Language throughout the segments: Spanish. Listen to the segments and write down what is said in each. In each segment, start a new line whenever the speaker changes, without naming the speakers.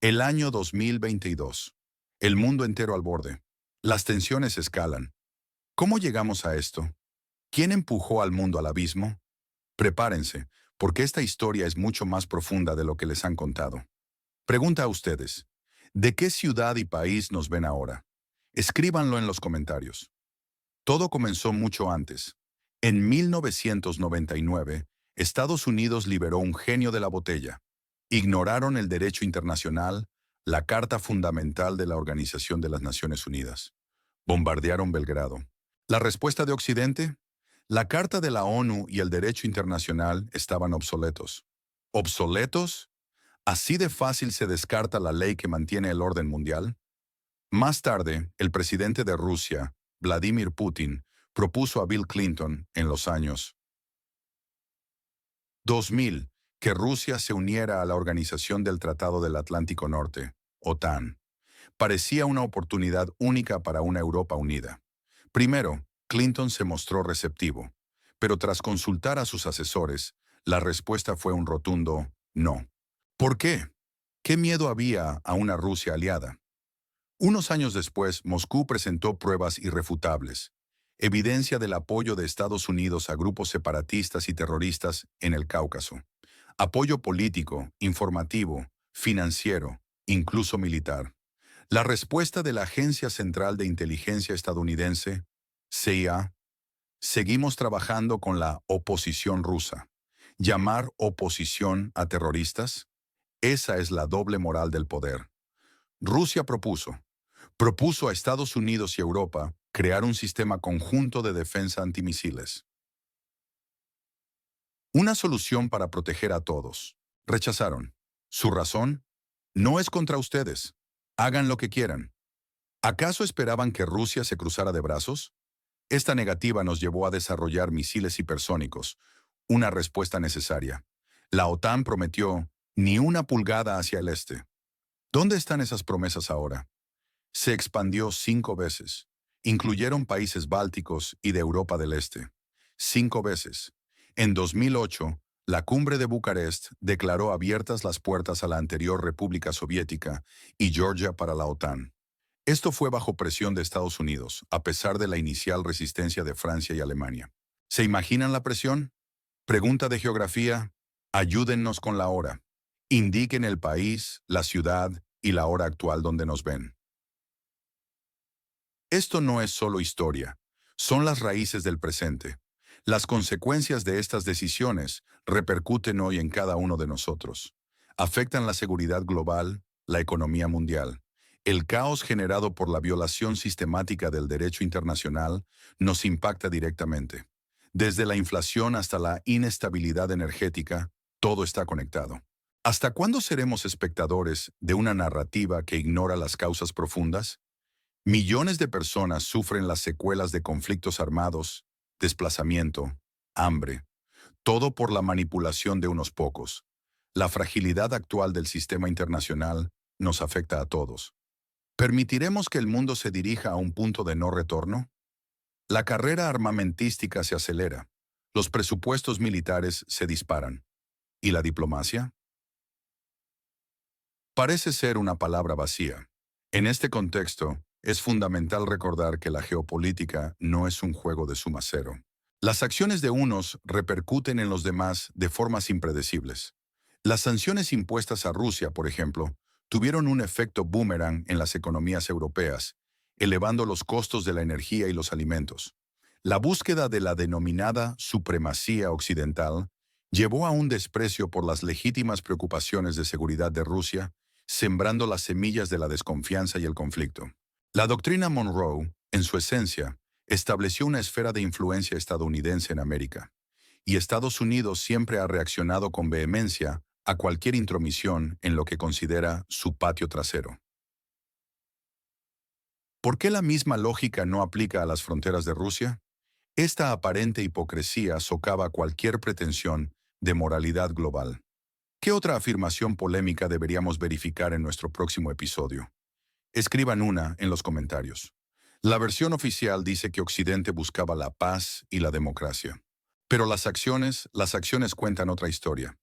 El año 2022. El mundo entero al borde. Las tensiones escalan. ¿Cómo llegamos a esto? ¿Quién empujó al mundo al abismo? Prepárense, porque esta historia es mucho más profunda de lo que les han contado. Pregunta a ustedes, ¿de qué ciudad y país nos ven ahora? Escríbanlo en los comentarios. Todo comenzó mucho antes. En 1999, Estados Unidos liberó un genio de la botella. Ignoraron el derecho internacional, la Carta Fundamental de la Organización de las Naciones Unidas. Bombardearon Belgrado. ¿La respuesta de Occidente? La Carta de la ONU y el derecho internacional estaban obsoletos. ¿Obsoletos? ¿Así de fácil se descarta la ley que mantiene el orden mundial? Más tarde, el presidente de Rusia, Vladimir Putin, propuso a Bill Clinton en los años 2000 que Rusia se uniera a la Organización del Tratado del Atlántico Norte, OTAN. Parecía una oportunidad única para una Europa unida. Primero, Clinton se mostró receptivo, pero tras consultar a sus asesores, la respuesta fue un rotundo no. ¿Por qué? ¿Qué miedo había a una Rusia aliada? Unos años después, Moscú presentó pruebas irrefutables, evidencia del apoyo de Estados Unidos a grupos separatistas y terroristas en el Cáucaso. Apoyo político, informativo, financiero, incluso militar. La respuesta de la Agencia Central de Inteligencia estadounidense, CIA, seguimos trabajando con la oposición rusa. ¿Llamar oposición a terroristas? Esa es la doble moral del poder. Rusia propuso a Estados Unidos y Europa crear un sistema conjunto de defensa antimisiles. Una solución para proteger a todos. Rechazaron. ¿Su razón? No es contra ustedes. Hagan lo que quieran. ¿Acaso esperaban que Rusia se cruzara de brazos? Esta negativa nos llevó a desarrollar misiles hipersónicos, una respuesta necesaria. La OTAN prometió ni una pulgada hacia el este. ¿Dónde están esas promesas ahora? Se expandió 5 veces. Incluyeron países bálticos y de Europa del Este. 5 veces. En 2008, la cumbre de Bucarest declaró abiertas las puertas a la anterior República Soviética y Georgia para la OTAN. Esto fue bajo presión de Estados Unidos, a pesar de la inicial resistencia de Francia y Alemania. ¿Se imaginan la presión? Pregunta de geografía. Ayúdennos con la hora. Indiquen el país, la ciudad y la hora actual donde nos ven. Esto no es solo historia, son las raíces del presente. Las consecuencias de estas decisiones repercuten hoy en cada uno de nosotros. Afectan la seguridad global, la economía mundial. El caos generado por la violación sistemática del derecho internacional nos impacta directamente. Desde la inflación hasta la inestabilidad energética, todo está conectado. ¿Hasta cuándo seremos espectadores de una narrativa que ignora las causas profundas? Millones de personas sufren las secuelas de conflictos armados, desplazamiento, hambre, todo por la manipulación de unos pocos. La fragilidad actual del sistema internacional nos afecta a todos. ¿Permitiremos que el mundo se dirija a un punto de no retorno? La carrera armamentística se acelera, los presupuestos militares se disparan. ¿Y la diplomacia? Parece ser una palabra vacía. En este contexto, es fundamental recordar que la geopolítica no es un juego de suma cero. Las acciones de unos repercuten en los demás de formas impredecibles. Las sanciones impuestas a Rusia, por ejemplo, tuvieron un efecto boomerang en las economías europeas, elevando los costos de la energía y los alimentos. La búsqueda de la denominada supremacía occidental llevó a un desprecio por las legítimas preocupaciones de seguridad de Rusia, sembrando las semillas de la desconfianza y el conflicto. La doctrina Monroe, en su esencia, estableció una esfera de influencia estadounidense en América, y Estados Unidos siempre ha reaccionado con vehemencia a cualquier intromisión en lo que considera su patio trasero. ¿Por qué la misma lógica no aplica a las fronteras de Rusia? Esta aparente hipocresía socava cualquier pretensión de moralidad global. ¿Qué otra afirmación polémica deberíamos verificar en nuestro próximo episodio? Escriban una en los comentarios. La versión oficial dice que Occidente buscaba la paz y la democracia. Pero las acciones cuentan otra historia.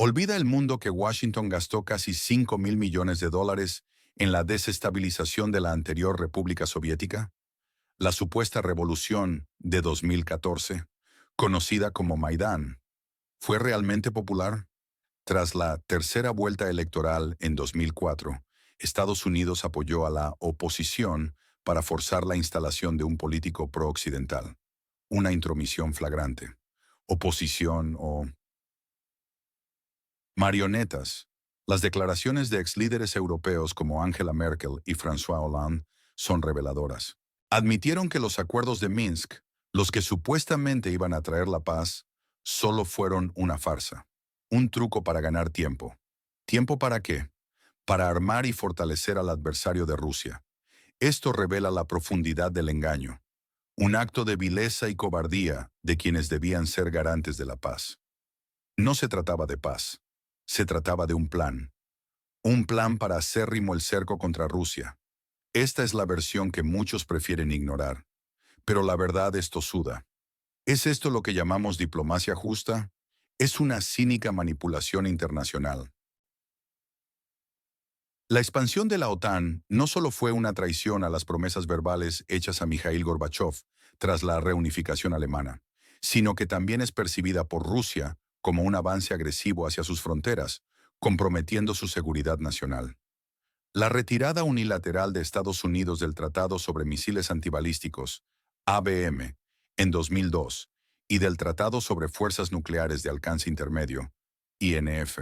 ¿Olvida el mundo que Washington gastó casi 5.000 millones de dólares en la desestabilización de la anterior República Soviética? La supuesta revolución de 2014, conocida como Maidán, ¿fue realmente popular? Tras la tercera vuelta electoral en 2004, Estados Unidos apoyó a la oposición para forzar la instalación de un político pro-occidental, una intromisión flagrante. Oposición o marionetas. Las declaraciones de exlíderes europeos como Angela Merkel y François Hollande son reveladoras. Admitieron que los acuerdos de Minsk, los que supuestamente iban a traer la paz, solo fueron una farsa, un truco para ganar tiempo. ¿Tiempo para qué? Para armar y fortalecer al adversario de Rusia. Esto revela la profundidad del engaño, un acto de vileza y cobardía de quienes debían ser garantes de la paz. No se trataba de paz, se trataba de un plan para acérrimo el cerco contra Rusia. Esta es la versión que muchos prefieren ignorar, pero la verdad es tosuda. ¿Es esto lo que llamamos diplomacia justa? Es una cínica manipulación internacional. La expansión de la OTAN no solo fue una traición a las promesas verbales hechas a Mikhail Gorbachev tras la reunificación alemana, sino que también es percibida por Rusia como un avance agresivo hacia sus fronteras, comprometiendo su seguridad nacional. La retirada unilateral de Estados Unidos del Tratado sobre Misiles Antibalísticos, ABM, en 2002, y del Tratado sobre Fuerzas Nucleares de Alcance Intermedio, INF,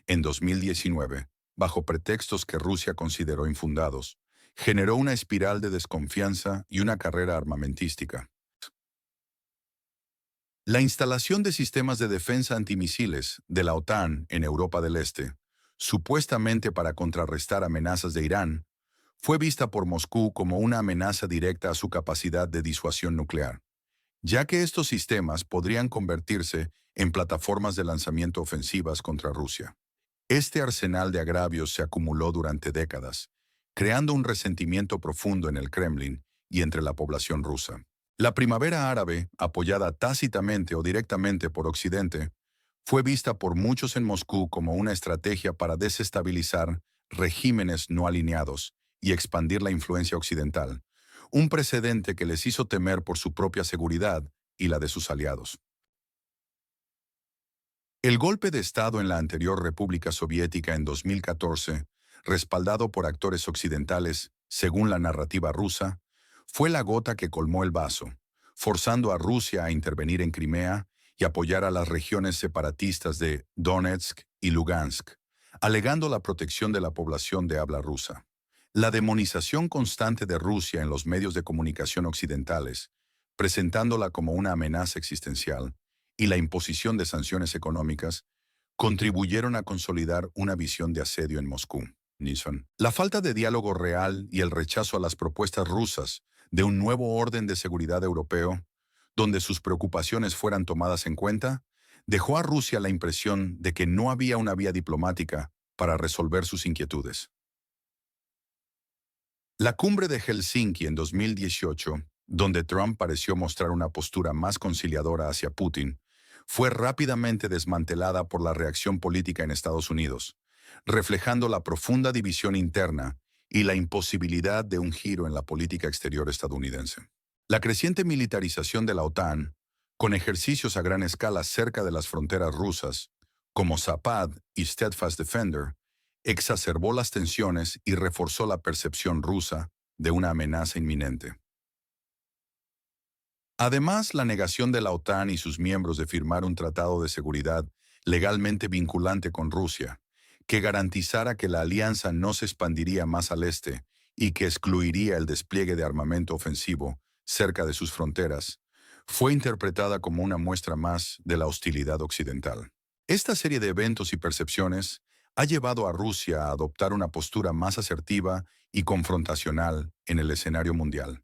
en 2019, bajo pretextos que Rusia consideró infundados, generó una espiral de desconfianza y una carrera armamentística. La instalación de sistemas de defensa antimisiles de la OTAN en Europa del Este, supuestamente para contrarrestar amenazas de Irán, fue vista por Moscú como una amenaza directa a su capacidad de disuasión nuclear, ya que estos sistemas podrían convertirse en plataformas de lanzamiento ofensivas contra Rusia. Este arsenal de agravios se acumuló durante décadas, creando un resentimiento profundo en el Kremlin y entre la población rusa. La primavera árabe, apoyada tácitamente o directamente por Occidente, fue vista por muchos en Moscú como una estrategia para desestabilizar regímenes no alineados y expandir la influencia occidental, un precedente que les hizo temer por su propia seguridad y la de sus aliados. El golpe de Estado en la anterior República Soviética en 2014, respaldado por actores occidentales, según la narrativa rusa, fue la gota que colmó el vaso, forzando a Rusia a intervenir en Crimea y apoyar a las regiones separatistas de Donetsk y Lugansk, alegando la protección de la población de habla rusa. La demonización constante de Rusia en los medios de comunicación occidentales, presentándola como una amenaza existencial, y la imposición de sanciones económicas, contribuyeron a consolidar una visión de asedio en Moscú. Nixon. La falta de diálogo real y el rechazo a las propuestas rusas de un nuevo orden de seguridad europeo, donde sus preocupaciones fueran tomadas en cuenta, dejó a Rusia la impresión de que no había una vía diplomática para resolver sus inquietudes. La cumbre de Helsinki en 2018, donde Trump pareció mostrar una postura más conciliadora hacia Putin, fue rápidamente desmantelada por la reacción política en Estados Unidos, reflejando la profunda división interna y la imposibilidad de un giro en la política exterior estadounidense. La creciente militarización de la OTAN, con ejercicios a gran escala cerca de las fronteras rusas, como Zapad y Steadfast Defender, exacerbó las tensiones y reforzó la percepción rusa de una amenaza inminente. Además, la negación de la OTAN y sus miembros de firmar un tratado de seguridad legalmente vinculante con Rusia, que garantizara que la alianza no se expandiría más al este y que excluiría el despliegue de armamento ofensivo cerca de sus fronteras, fue interpretada como una muestra más de la hostilidad occidental. Esta serie de eventos y percepciones ha llevado a Rusia a adoptar una postura más asertiva y confrontacional en el escenario mundial.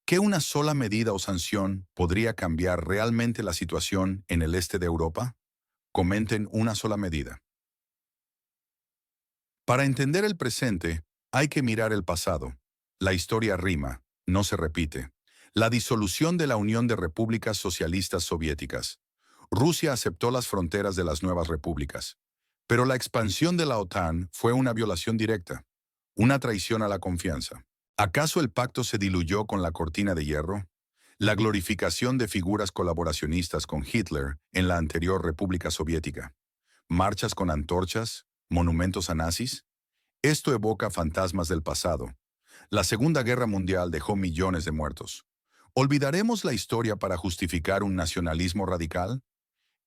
¿Qué una sola medida o sanción podría cambiar realmente la situación en el este de Europa? Comenten una sola medida. Para entender el presente, hay que mirar el pasado. La historia rima, no se repite. La disolución de la Unión de Repúblicas Socialistas Soviéticas. Rusia aceptó las fronteras de las nuevas repúblicas. Pero la expansión de la OTAN fue una violación directa, una traición a la confianza. ¿Acaso el pacto se diluyó con la cortina de hierro? La glorificación de figuras colaboracionistas con Hitler en la anterior República Soviética. Marchas con antorchas, monumentos a nazis. Esto evoca fantasmas del pasado. La Segunda Guerra Mundial dejó millones de muertos. ¿Olvidaremos la historia para justificar un nacionalismo radical?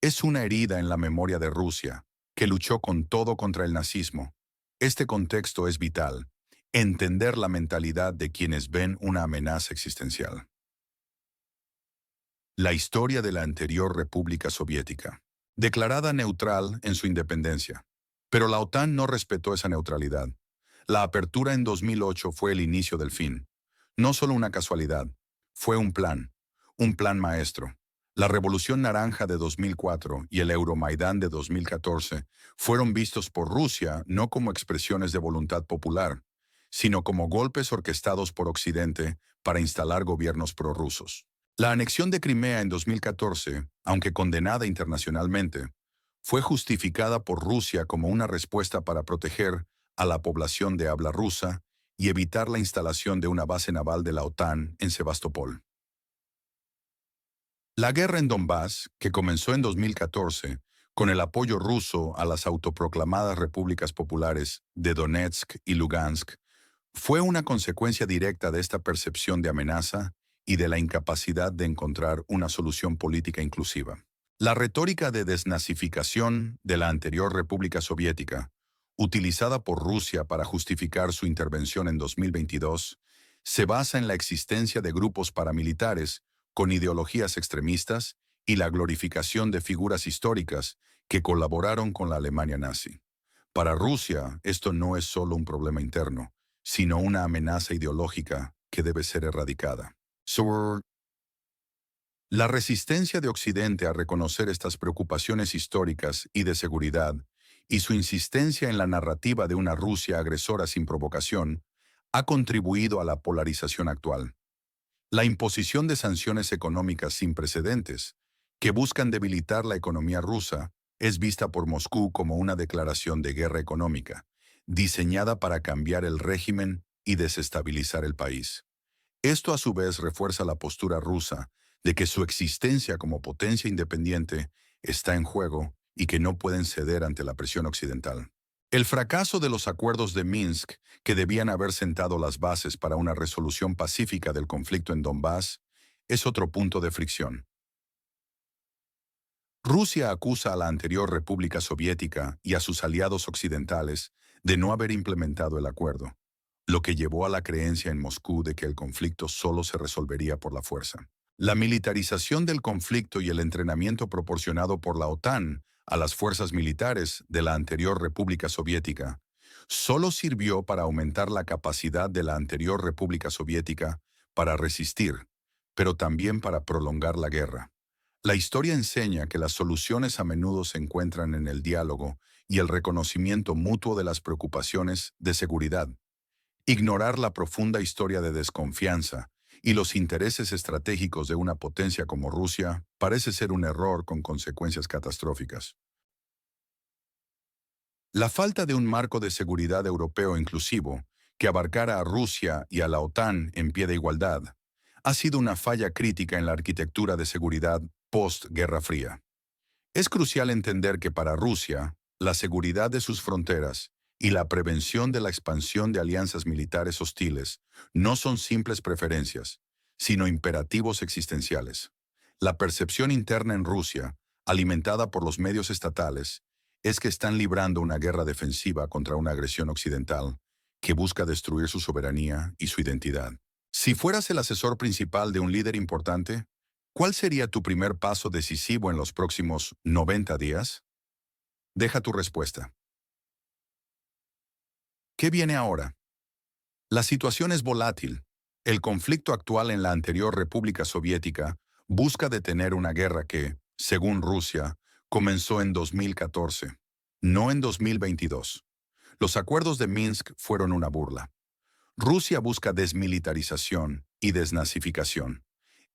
Es una herida en la memoria de Rusia, que luchó con todo contra el nazismo. Este contexto es vital. Entender la mentalidad de quienes ven una amenaza existencial. La historia de la anterior República Soviética. Declarada neutral en su independencia. Pero la OTAN no respetó esa neutralidad. La apertura en 2008 fue el inicio del fin. No solo una casualidad, fue un plan maestro. La Revolución Naranja de 2004 y el Euromaidán de 2014 fueron vistos por Rusia no como expresiones de voluntad popular, sino como golpes orquestados por Occidente para instalar gobiernos prorrusos. La anexión de Crimea en 2014, aunque condenada internacionalmente, fue justificada por Rusia como una respuesta para proteger a la población de habla rusa y evitar la instalación de una base naval de la OTAN en Sebastopol. La guerra en Donbass, que comenzó en 2014, con el apoyo ruso a las autoproclamadas repúblicas populares de Donetsk y Lugansk, fue una consecuencia directa de esta percepción de amenaza y de la incapacidad de encontrar una solución política inclusiva. La retórica de desnazificación de la anterior República Soviética, utilizada por Rusia para justificar su intervención en 2022, se basa en la existencia de grupos paramilitares con ideologías extremistas y la glorificación de figuras históricas que colaboraron con la Alemania nazi. Para Rusia, esto no es solo un problema interno, sino una amenaza ideológica que debe ser erradicada. La resistencia de Occidente a reconocer estas preocupaciones históricas y de seguridad, y su insistencia en la narrativa de una Rusia agresora sin provocación, ha contribuido a la polarización actual. La imposición de sanciones económicas sin precedentes, que buscan debilitar la economía rusa, es vista por Moscú como una declaración de guerra económica, diseñada para cambiar el régimen y desestabilizar el país. Esto a su vez refuerza la postura rusa de que su existencia como potencia independiente está en juego y que no pueden ceder ante la presión occidental. El fracaso de los acuerdos de Minsk, que debían haber sentado las bases para una resolución pacífica del conflicto en Donbass, es otro punto de fricción. Rusia acusa a la anterior República Soviética y a sus aliados occidentales de no haber implementado el acuerdo, lo que llevó a la creencia en Moscú de que el conflicto solo se resolvería por la fuerza. La militarización del conflicto y el entrenamiento proporcionado por la OTAN a las fuerzas militares de la anterior República Soviética solo sirvió para aumentar la capacidad de la anterior República Soviética para resistir, pero también para prolongar la guerra. La historia enseña que las soluciones a menudo se encuentran en el diálogo y el reconocimiento mutuo de las preocupaciones de seguridad. Ignorar la profunda historia de desconfianza y los intereses estratégicos de una potencia como Rusia parece ser un error con consecuencias catastróficas. La falta de un marco de seguridad europeo inclusivo, que abarcara a Rusia y a la OTAN en pie de igualdad, ha sido una falla crítica en la arquitectura de seguridad post-Guerra Fría. Es crucial entender que para Rusia, la seguridad de sus fronteras y la prevención de la expansión de alianzas militares hostiles no son simples preferencias, sino imperativos existenciales. La percepción interna en Rusia, alimentada por los medios estatales, es que están librando una guerra defensiva contra una agresión occidental que busca destruir su soberanía y su identidad. Si fueras el asesor principal de un líder importante, ¿cuál sería tu primer paso decisivo en los próximos 90 días? Deja tu respuesta. ¿Qué viene ahora? La situación es volátil. El conflicto actual en la anterior República Soviética busca detener una guerra que, según Rusia, comenzó en 2014, no en 2022. Los acuerdos de Minsk fueron una burla. Rusia busca desmilitarización y desnazificación.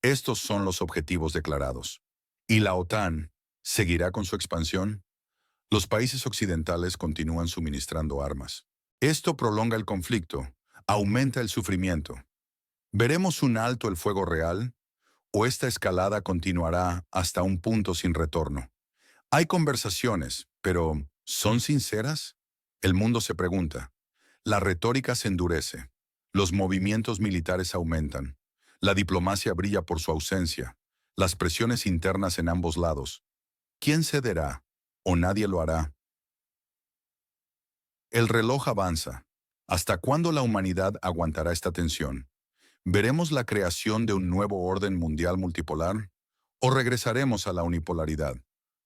Estos son los objetivos declarados. ¿Y la OTAN seguirá con su expansión? Los países occidentales continúan suministrando armas. Esto prolonga el conflicto, aumenta el sufrimiento. ¿Veremos un alto el fuego real o esta escalada continuará hasta un punto sin retorno? Hay conversaciones, pero ¿son sinceras? El mundo se pregunta. La retórica se endurece. Los movimientos militares aumentan. La diplomacia brilla por su ausencia. Las presiones internas en ambos lados. ¿Quién cederá? ¿O nadie lo hará? El reloj avanza. ¿Hasta cuándo la humanidad aguantará esta tensión? ¿Veremos la creación de un nuevo orden mundial multipolar? ¿O regresaremos a la unipolaridad?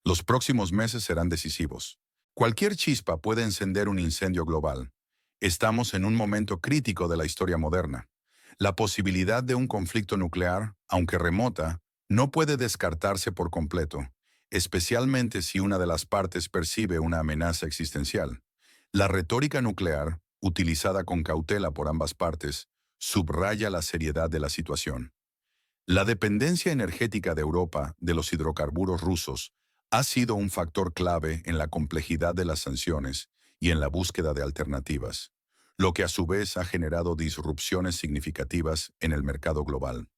Los próximos meses serán decisivos. Cualquier chispa puede encender un incendio global. Estamos en un momento crítico de la historia moderna. La posibilidad de un conflicto nuclear, aunque remota, no puede descartarse por completo, especialmente si una de las partes percibe una amenaza existencial. La retórica nuclear, utilizada con cautela por ambas partes, subraya la seriedad de la situación. La dependencia energética de Europa de los hidrocarburos rusos ha sido un factor clave en la complejidad de las sanciones y en la búsqueda de alternativas, lo que a su vez ha generado disrupciones significativas en el mercado global.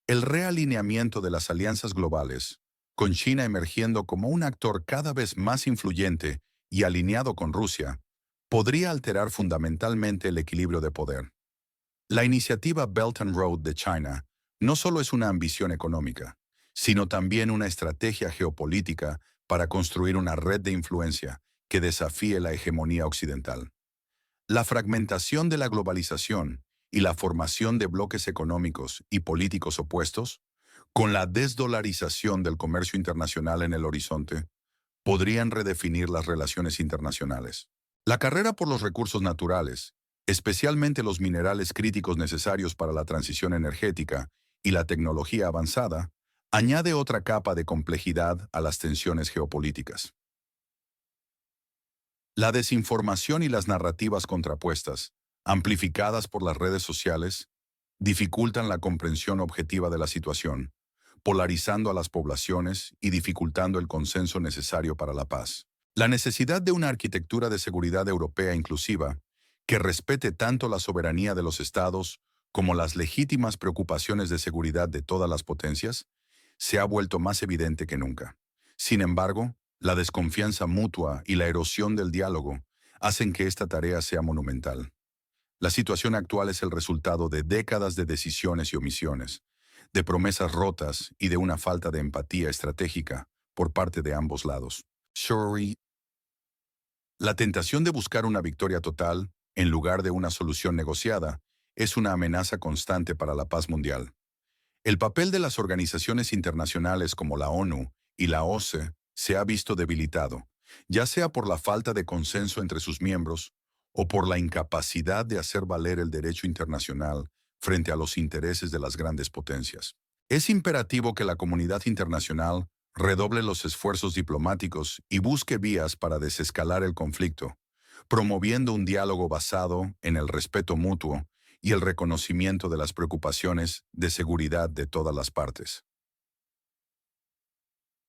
El realineamiento de las alianzas globales, con China emergiendo como un actor cada vez más influyente y alineado con Rusia, podría alterar fundamentalmente el equilibrio de poder. La iniciativa Belt and Road de China no solo es una ambición económica, sino también una estrategia geopolítica para construir una red de influencia que desafíe la hegemonía occidental. La fragmentación de la globalización y la formación de bloques económicos y políticos opuestos, con la desdolarización del comercio internacional en el horizonte, podrían redefinir las relaciones internacionales. La carrera por los recursos naturales, especialmente los minerales críticos necesarios para la transición energética y la tecnología avanzada, añade otra capa de complejidad a las tensiones geopolíticas. La desinformación y las narrativas contrapuestas, amplificadas por las redes sociales, dificultan la comprensión objetiva de la situación, polarizando a las poblaciones y dificultando el consenso necesario para la paz. La necesidad de una arquitectura de seguridad europea inclusiva, que respete tanto la soberanía de los estados como las legítimas preocupaciones de seguridad de todas las potencias, se ha vuelto más evidente que nunca. Sin embargo, la desconfianza mutua y la erosión del diálogo hacen que esta tarea sea monumental. La situación actual es el resultado de décadas de decisiones y omisiones, de promesas rotas y de una falta de empatía estratégica por parte de ambos lados. Sorry. La tentación de buscar una victoria total, en lugar de una solución negociada, es una amenaza constante para la paz mundial. El papel de las organizaciones internacionales como la ONU y la OCDE se ha visto debilitado, ya sea por la falta de consenso entre sus miembros o por la incapacidad de hacer valer el derecho internacional frente a los intereses de las grandes potencias. Es imperativo que la comunidad internacional redoble los esfuerzos diplomáticos y busque vías para desescalar el conflicto, promoviendo un diálogo basado en el respeto mutuo y el reconocimiento de las preocupaciones de seguridad de todas las partes.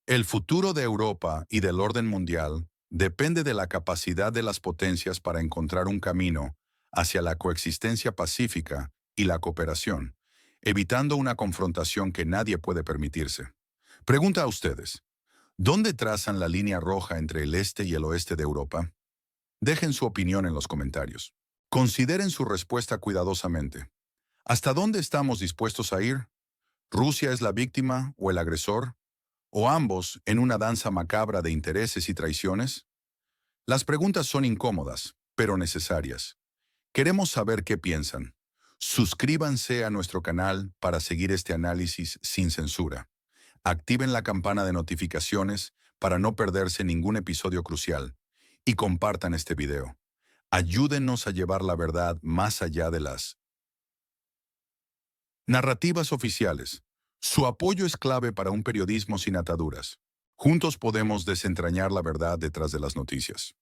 El futuro de Europa y del orden mundial depende de la capacidad de las potencias para encontrar un camino hacia la coexistencia pacífica y la cooperación, evitando una confrontación que nadie puede permitirse. Pregunta a ustedes, ¿dónde trazan la línea roja entre el este y el oeste de Europa? Dejen su opinión en los comentarios. Consideren su respuesta cuidadosamente. ¿Hasta dónde estamos dispuestos a ir? ¿Rusia es la víctima o el agresor? ¿O ambos en una danza macabra de intereses y traiciones? Las preguntas son incómodas, pero necesarias. Queremos saber qué piensan. Suscríbanse a nuestro canal para seguir este análisis sin censura. Activen la campana de notificaciones para no perderse ningún episodio crucial. Y compartan este video. Ayúdennos a llevar la verdad más allá de las narrativas oficiales. Su apoyo es clave para un periodismo sin ataduras. Juntos podemos desentrañar la verdad detrás de las noticias.